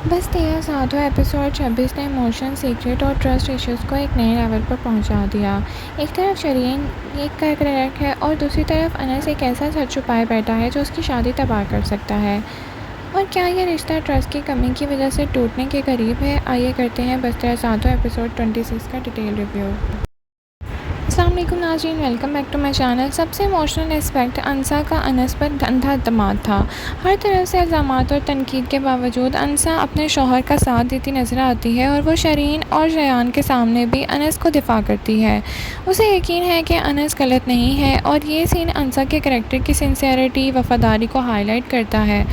बस 13 एपिसोड 26 ने emotion, secret और ट्रस्ट इश्यूज़ को एक नए लेवल पर पहुंचा दिया। एक तरफ शरीन एक का क्रैक है और दूसरी तरफ अनस एक ऐसा सच छुपाए बैठा है जो उसकी शादी तबाह कर सकता है। और क्या ये रिश्ता ट्रस्ट की कमी की वजह से टूटने के करीब है? आइए करते हैं बस 13 एपिसोड 26 का डिटेल रिव्यू। अस्सलाम वालेकुम नाज़रीन, welcome back to my channel. सबसे इमोशनल एस्पेक्ट अनसा का अनस पर अंधा एतमाद था। हर तरफ से इल्ज़ामात और तनकीद के बावजूद अनसा अपने शौहर का साथ देती नज़र आती है और वो शरीन और रयान के सामने भी अनस को दिफा करती है। उसे यकीन है कि अनस गलत नहीं है और ये सीन अनसा के करैक्टर की सिंसियरिटी, वफ़ादारी को हाईलाइट करता है।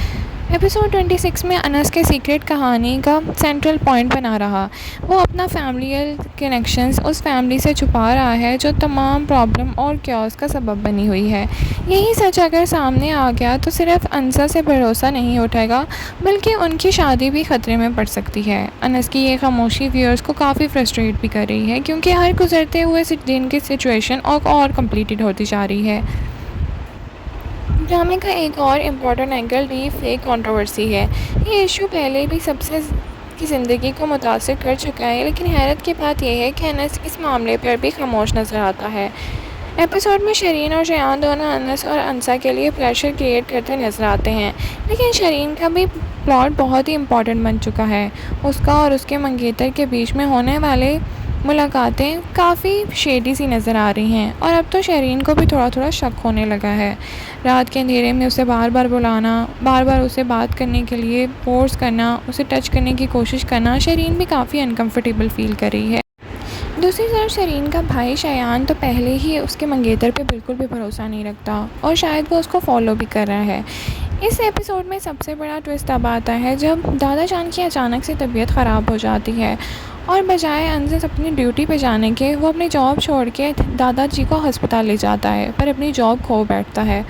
एपिसोड 26 में अनस के सीक्रेट कहानी का सेंट्रल पॉइंट बना रहा। वो अपना फैमिलियल कनेक्शंस उस फैमिली से छुपा रहा है जो तमाम प्रॉब्लम और क्योस का सबब बनी हुई है। यही सच अगर सामने आ गया तो सिर्फ अनसा से भरोसा नहीं उठेगा बल्कि उनकी शादी भी ख़तरे में पड़ सकती है। अनस की ये खामोशी व्यूअर्स को काफ़ी फ्रस्ट्रेट भी कर रही है क्योंकि हर गुजरते हुए दिन की सिचुएशन और कम्प्लीटेड होती जा रही है। ड्रामे का एक और important angle deep fake controversy है। ये इशू पहले भी सबसे की ज़िंदगी को मुतासिर कर चुका है, लेकिन हैरत की बात यह है कि अनस इस मामले पर भी खामोश नज़र आता है। एपिसोड में शरीन और शयान दोनों अनस और अनसा के लिए प्रेशर क्रिएट करते नज़र आते हैं, लेकिन शरीन का भी प्लॉट बहुत ही इम्पॉर्टेंट बन चुका है। उसका और उसके मंगेतर के बीच में होने वाले मुलाकातें काफ़ी शेडी सी नज़र आ रही हैं और अब तो शरीन को भी थोड़ा थोड़ा शक होने लगा है। रात के अंधेरे में उसे बार बार बुलाना, बार बार उसे बात करने के लिए फोर्स करना, उसे टच करने की कोशिश करना, शरीन भी काफ़ी अनकंफर्टेबल फील कर रही है। दूसरी तरफ शरीन का भाई शयान तो पहले ही उसके मंगेतर पे बिल्कुल भी भरोसा नहीं रखता और शायद वो उसको फॉलो भी कर रहा है। इस एपिसोड में सबसे बड़ा ट्विस्ट तब आता है जब दादा जान की अचानक से तबीयत ख़राब हो जाती है और बजाय अनस अपनी ड्यूटी पे जाने के वो अपनी जॉब छोड़ के दादाजी को अस्पताल ले जाता है पर अपनी जॉब खो बैठता है।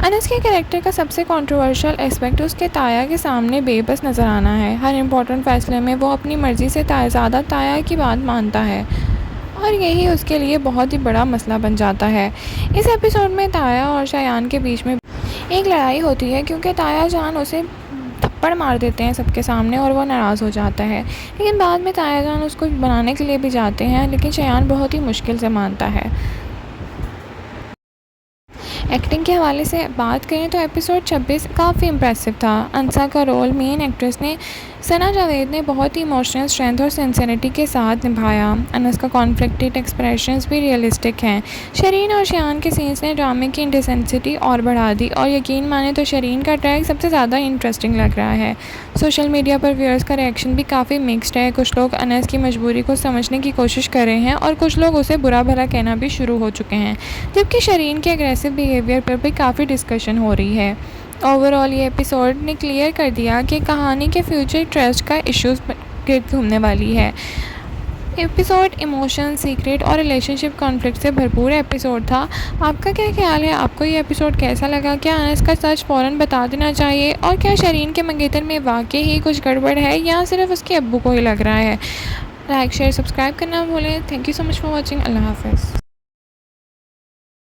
अनस के कैरेक्टर का सबसे कंट्रोवर्शियल एस्पेक्ट उसके ताया के सामने बेबस नज़र आना है। हर इम्पोर्टेंट फैसले में वो अपनी मर्ज़ी से तायाज़ादा ताया की बात मानता है और यही उसके लिए बहुत ही बड़ा मसला बन जाता है। इस एपिसोड में ताया और शयान के बीच में एक लड़ाई होती है क्योंकि ताया जान उसे थप्पड़ मार देते हैं सबके सामने और वो नाराज़ हो जाता है, लेकिन बाद में ताया जान उसको बनाने के लिए भी जाते हैं, लेकिन शयान बहुत ही मुश्किल से मानता है। एक्टिंग के हवाले से बात करें तो एपिसोड 26 काफ़ी इम्प्रेसिव था। अनसा का रोल मेन एक्ट्रेस ने सना जावेद ने बहुत ही इमोशनल स्ट्रेंथ और सिंसियरिटी के साथ निभाया। अनस का कॉन्फ्लिक्टेड एक्सप्रेशंस भी रियलिस्टिक हैं। शरीन और शयान के सीन्स ने ड्रामे की इंटेंसिटी और बढ़ा दी और यकीन माने तो शरीन का ट्रैक सबसे ज़्यादा इंटरेस्टिंग लग रहा है। सोशल मीडिया पर व्यूअर्स का रिएक्शन भी काफ़ी मिक्स्ड है। कुछ लोग अनस की मजबूरी को समझने की कोशिश कर रहे हैं और कुछ लोग उसे बुरा भला कहना भी शुरू हो चुके हैं, जबकि शरीन के एग्रेसिव बिहेवियर पर भी काफ़ी डिस्कशन हो रही है। ओवरऑल ये एपिसोड ने क्लियर कर दिया कि कहानी के फ्यूचर ट्रस्ट का इश्यूज गिर्द घूमने वाली है। एपिसोड इमोशन, सीक्रेट और रिलेशनशिप कॉन्फ्लिक्ट से भरपूर एपिसोड था। आपका क्या ख्याल है? आपको ये एपिसोड कैसा लगा? क्या अनस का सच फ़ौरन बता देना चाहिए और क्या शरीन के मंगेतर में वाकई ही कुछ गड़बड़ है या सिर्फ उसके अब्बू को ही लग रहा है? लाइक, शेयर, सब्सक्राइब करना भूलें। Thank you so much for watching. अल्लाह हाफ़िज़।